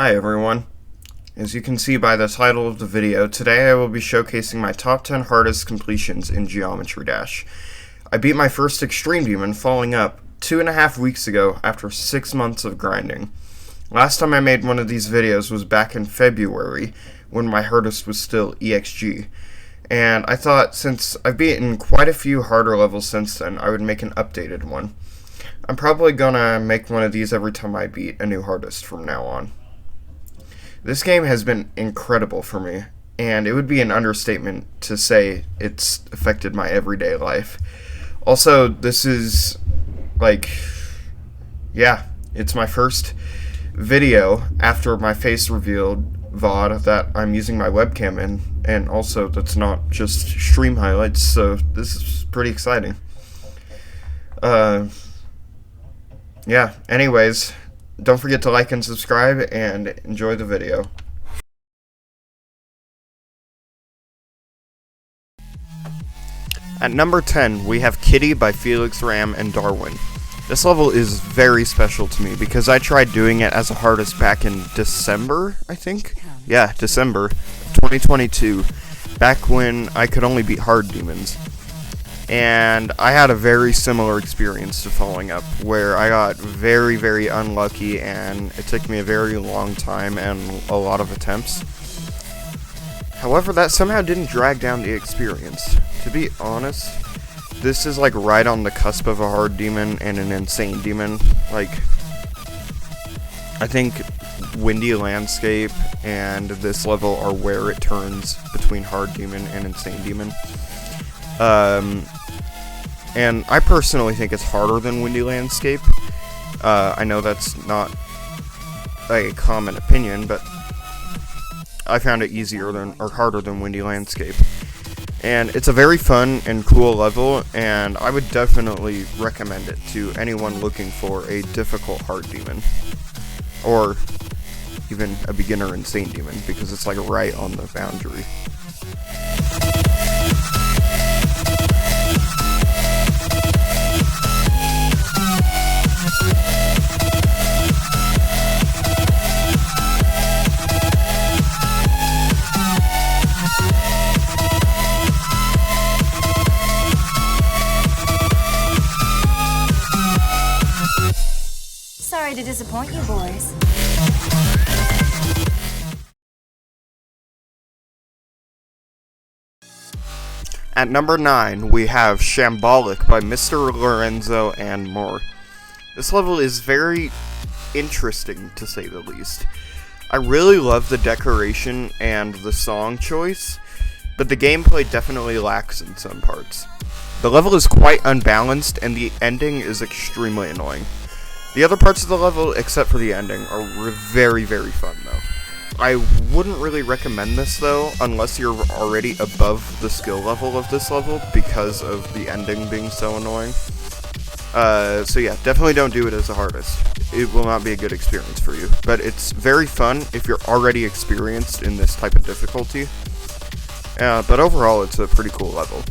Hi everyone. As you can see by the title of the video, today I will be showcasing my top 10 hardest completions in Geometry Dash. I beat my first Extreme Demon following up 2.5 weeks ago after 6 months of grinding. Last time I made one of these videos was back in February when my hardest was still EXG. And I thought since I've beaten quite a few harder levels since then, I would make an updated one. I'm probably gonna make one of these every time I beat a new hardest from now on. This game has been incredible for me, and it would be an understatement to say it's affected my everyday life. Also, this is, it's my first video after my face revealed VOD that I'm using my webcam in, and also that's not just stream highlights, so this is pretty exciting. Anyways, don't forget to like and subscribe, and enjoy the video. At number 10, we have Kitty by Felix Ram and Darwin. This level is very special to me because I tried doing it as a hardest back in December, I think? Yeah, December 2022, back when I could only beat hard demons. And I had a very similar experience to following up, where I got very, very unlucky, and it took me a very long time and a lot of attempts. However, that somehow didn't drag down the experience. To be honest, this is right on the cusp of a hard demon and an insane demon. I think Windy Landscape and this level are where it turns between hard demon and insane demon. And I personally think it's harder than Windy Landscape. I know that's not a common opinion, but I found it harder than Windy Landscape. And it's a very fun and cool level, and I would definitely recommend it to anyone looking for a difficult hard demon. Or even a beginner insane demon, because it's right on the boundary. Sorry to disappoint you, boys. At number 9, we have Shambolic by MrLorenzo and more. This level is very interesting, to say the least. I really love the decoration and the song choice, but the gameplay definitely lacks in some parts. The level is quite unbalanced, and the ending is extremely annoying. The other parts of the level, except for the ending, are very, very fun, though. I wouldn't really recommend this, though, unless you're already above the skill level of this level, because of the ending being so annoying. So yeah, definitely don't do it as the hardest. It will not be a good experience for you. But it's very fun if you're already experienced in this type of difficulty. But overall, it's a pretty cool level.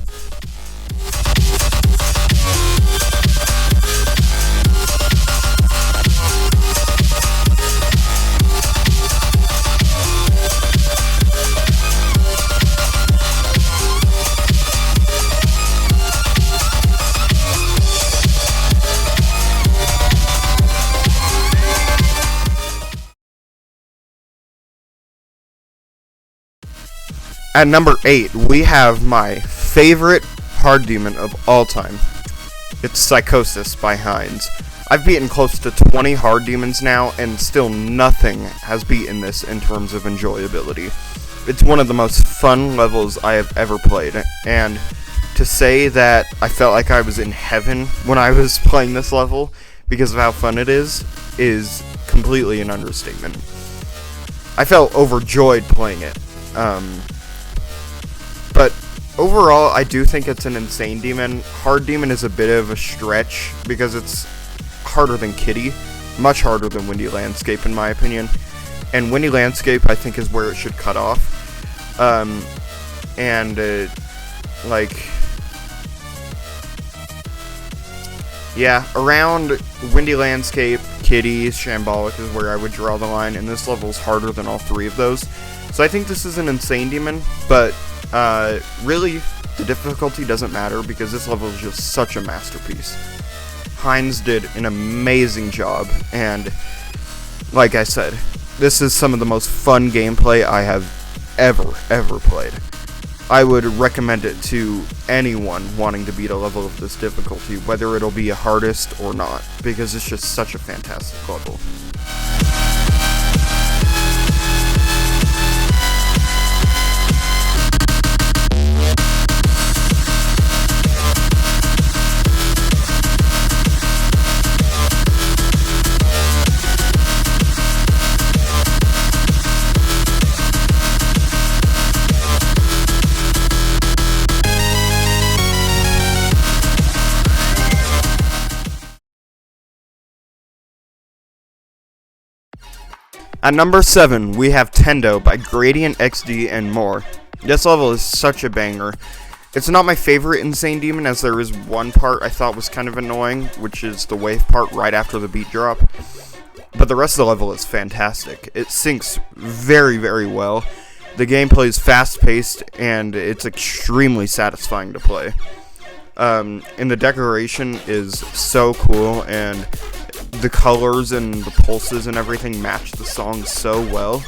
At number 8, we have my favorite hard demon of all time. It's Psychosis by Hinds. I've beaten close to 20 hard demons now, and still nothing has beaten this in terms of enjoyability. It's one of the most fun levels I have ever played, and to say that I felt like I was in heaven when I was playing this level because of how fun it is completely an understatement. I felt overjoyed playing it. But overall, I do think it's an insane demon. Hard demon is a bit of a stretch because it's harder than Kitty, much harder than Windy Landscape in my opinion. And Windy Landscape I think is where it should cut off. Around Windy Landscape, Kitty, Shambolic is where I would draw the line, and this level is harder than all three of those. So I think this is an insane demon, but really, the difficulty doesn't matter because this level is just such a masterpiece. Hinds did an amazing job, and like I said, this is some of the most fun gameplay I have ever played. I would recommend it to anyone wanting to beat a level of this difficulty, whether it'll be a hardest or not, because it's just such a fantastic level. At number 7, we have TENDO by gradientxd and more. This level is such a banger. It's not my favorite insane demon, as there is one part I thought was kind of annoying, which is the wave part right after the beat drop. But the rest of the level is fantastic. It syncs very well. The gameplay is fast-paced, and it's extremely satisfying to play. And the decoration is so cool, and the colors and the pulses and everything match the song so well.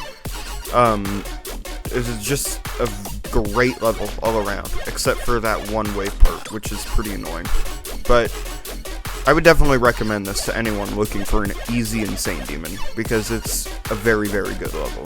It's just a great level all around, except for that one wave part, which is pretty annoying. But I would definitely recommend this to anyone looking for an easy insane demon, because it's a very good level.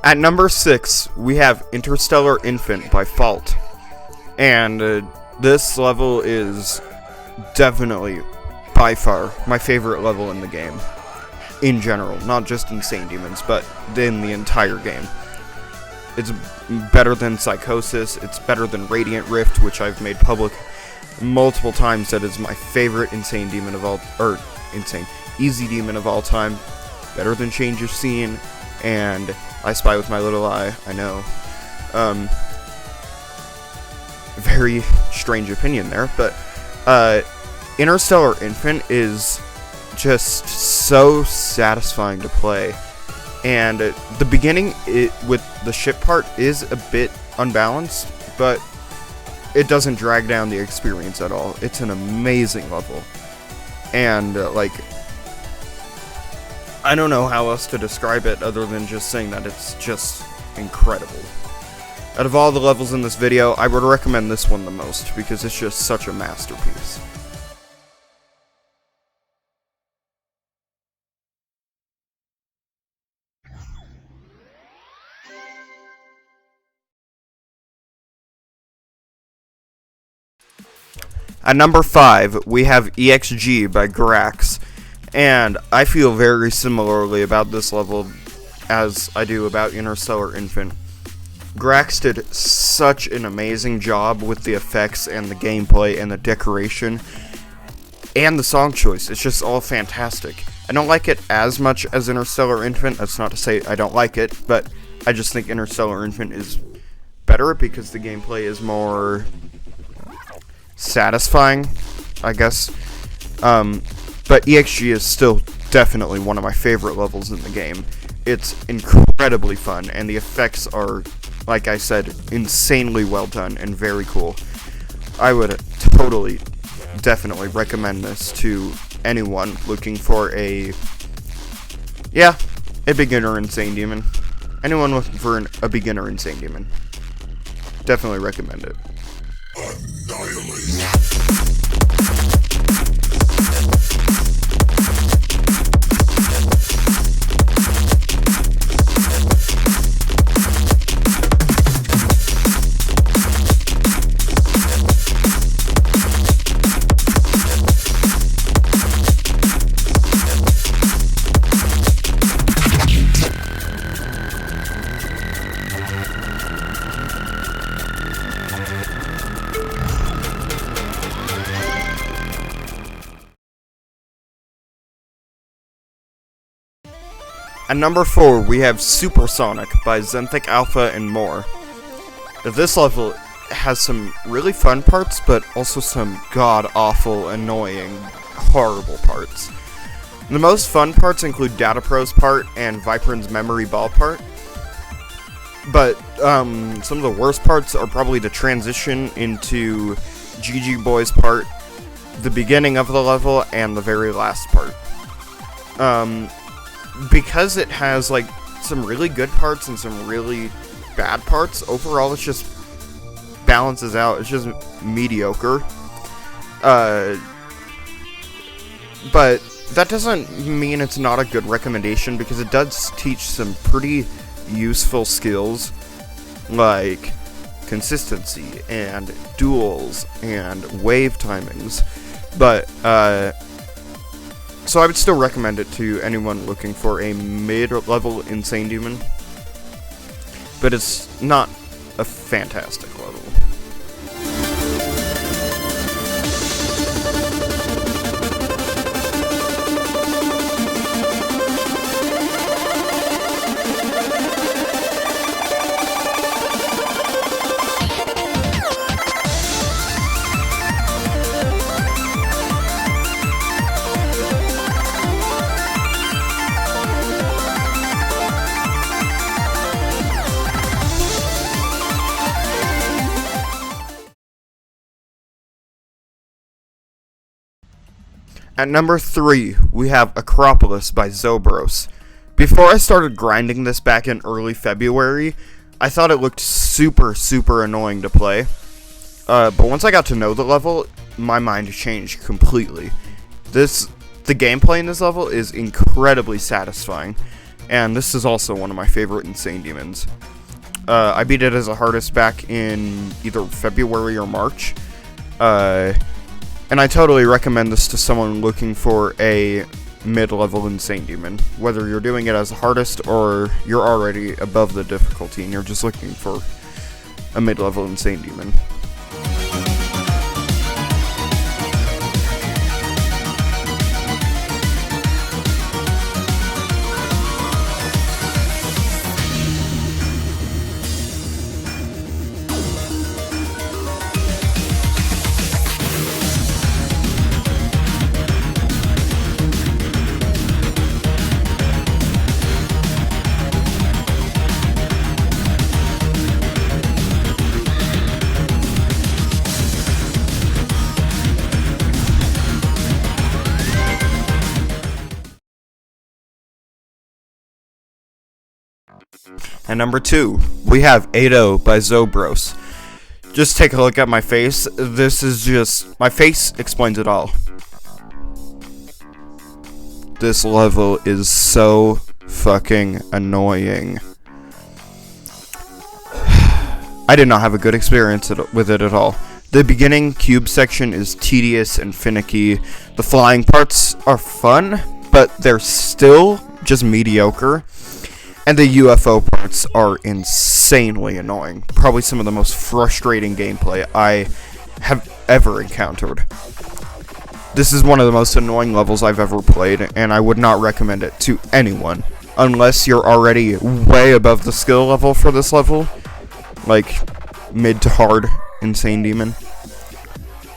At number 6, we have Interstellar Infant by Fault. And this level is definitely, by far, my favorite level in the game. In general, not just Insane Demons, but in the entire game. It's better than Psychosis, it's better than Radiant Rift, which I've made public multiple times that is my favorite Insane Demon of all, Easy Demon of all time. Better than Change of Scene, and I Spy with My Little Eye, I know. Very strange opinion there, but Interstellar Infant is just so satisfying to play. And the beginning with the ship part is a bit unbalanced, but it doesn't drag down the experience at all. It's an amazing level. And I don't know how else to describe it other than just saying that it's just incredible. Out of all the levels in this video, I would recommend this one the most because it's just such a masterpiece. At number 5, we have EXG by Grax. And I feel very similarly about this level as I do about Interstellar Infant. Grax did such an amazing job with the effects and the gameplay and the decoration and the song choice. It's just all fantastic. I don't like it as much as Interstellar Infant. That's not to say I don't like it, but I just think Interstellar Infant is better because the gameplay is more satisfying, I guess. But EXG is still definitely one of my favorite levels in the game. It's incredibly fun, and the effects are, like I said, insanely well done and very cool. I would totally, definitely recommend this to anyone looking for a beginner Insane Demon. Anyone looking for a beginner Insane Demon. Definitely recommend it. Annihilate. At number 4, we have Supersonic by Xenthic Alpha and more. This level has some really fun parts, but also some god-awful, annoying, horrible parts. The most fun parts include Datapro's part and Viperon's memory ball part. But some of the worst parts are probably the transition into GG Boy's part, the beginning of the level, and the very last part. Because it has like some really good parts and some really bad parts, overall it just balances out. It's just mediocre. But that doesn't mean it's not a good recommendation, because it does teach some pretty useful skills like consistency and duels and wave timings. But so I would still recommend it to anyone looking for a mid-level Insane Demon, but it's not a fantastic level. At number 3, we have Acropolis by Zobros. Before I started grinding this back in early February, I thought it looked super annoying to play. But once I got to know the level, my mind changed completely. The gameplay in this level is incredibly satisfying, and this is also one of my favorite Insane Demons. I beat it as a hardest back in either February or March. And I totally recommend this to someone looking for a mid-level Insane Demon. Whether you're doing it as a hardest or you're already above the difficulty and you're just looking for a mid-level Insane Demon. And number 2, we have 8-0 by Zobros. Just take a look at my face. This is just... my face explains it all. This level is so fucking annoying. I did not have a good experience with it at all. The beginning cube section is tedious and finicky. The flying parts are fun, but they're still just mediocre. And the UFO parts are insanely annoying. Probably some of the most frustrating gameplay I have ever encountered. This is one of the most annoying levels I've ever played, and I would not recommend it to anyone. Unless you're already way above the skill level for this level. Like, mid to hard Insane Demon.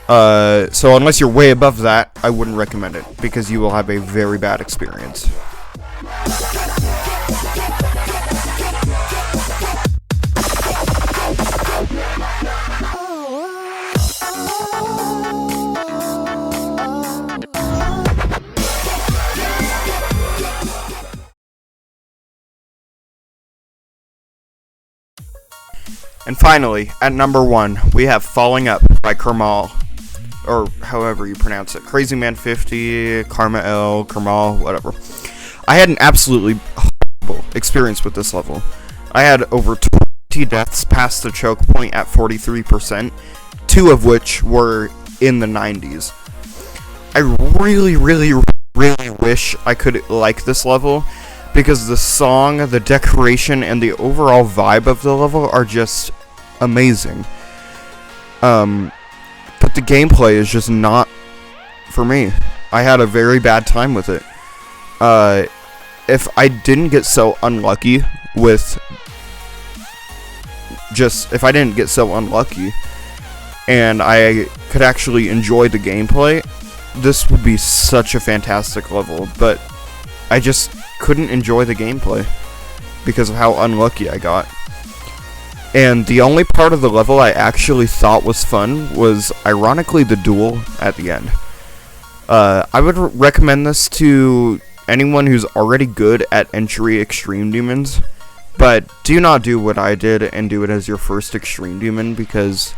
So unless you're way above that, I wouldn't recommend it, because you will have a very bad experience. And finally, at number 1, we have Falling Up by Kermal, or however you pronounce it. Crazy Man 50, Karma L, Kermal, whatever. I had an absolutely horrible experience with this level. I had over 20 deaths past the choke point at 43%, 2 of which were in the 90s. I really wish I could like this level, because the song, the decoration, and the overall vibe of the level are just amazing. But the gameplay is just not for me. I had a very bad time with it. if I didn't get so unlucky with if I didn't get so unlucky and I could actually enjoy the gameplay, this would be such a fantastic level, but I just couldn't enjoy the gameplay because of how unlucky I got. And the only part of the level I actually thought was fun was, ironically, the duel at the end. I would recommend this to anyone who's already good at entry extreme demons, but do not do what I did and do it as your first extreme demon, because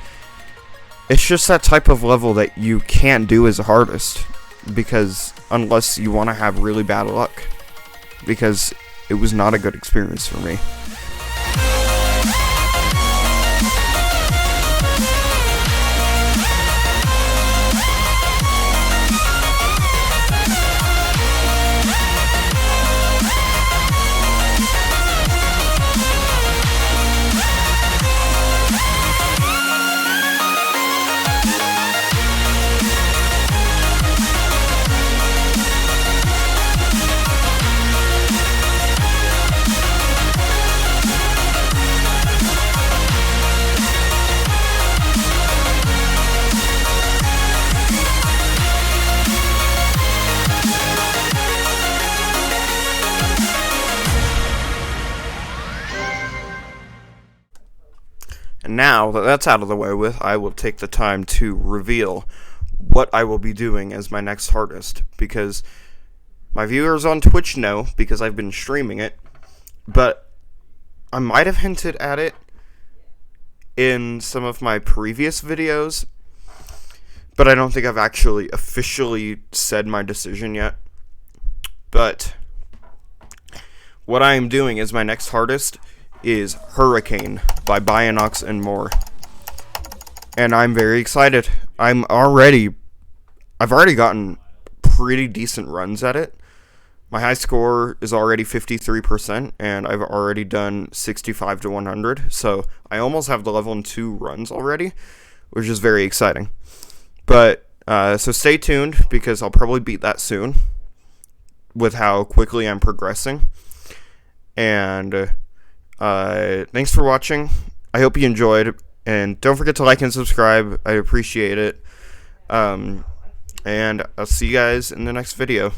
it's just that type of level that you can't do as the hardest, because unless you want to have really bad luck, because it was not a good experience for me. And now that that's out of the way with, I will take the time to reveal what I will be doing as my next hardest, because my viewers on Twitch know, because I've been streaming it, but I might have hinted at it in some of my previous videos, but I don't think I've actually officially said my decision yet. But what I am doing as my next hardest is Hurricane by Bionox and more. And I'm very excited. I've already gotten pretty decent runs at it. My high score is already 53%, and I've already done 65 to 100, so I almost have the level 2 runs already, which is very exciting. But, so stay tuned, because I'll probably beat that soon, with how quickly I'm progressing. And thanks for watching. I hope you enjoyed, and don't forget to like and subscribe. I appreciate it. And I'll see you guys in the next video.